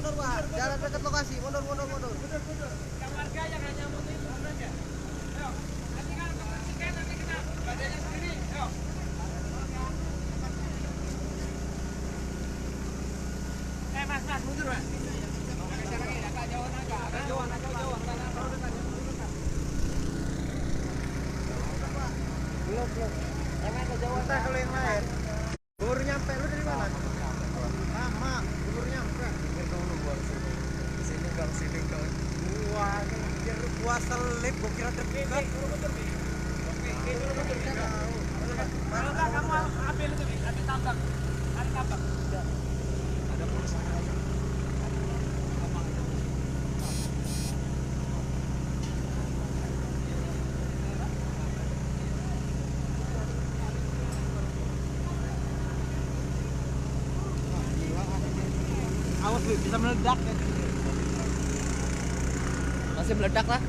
mundur Pak. Jalan dekat lokasi, mundur. Warga yang hanya mundur itu aja. Ayo, nanti kalau kebersihan nanti kita badannya sendiri. Ayo. Mas, mundur Mas. Agak jauhan aja. Agak jauhan. Belum. Yang agak jauh. Entah kalau yang lain. Baru nyampe lu dari mana? Lama, baru nyampe. Pikir dulu gua sini. Sini kau. Wah, anjir gua selip, gua kira dekat. Kalau enggak kamu ambil itu, ambil tambak. Tarik tambak. Ada polisi. Awas bisa meledak. Masih meledak lah.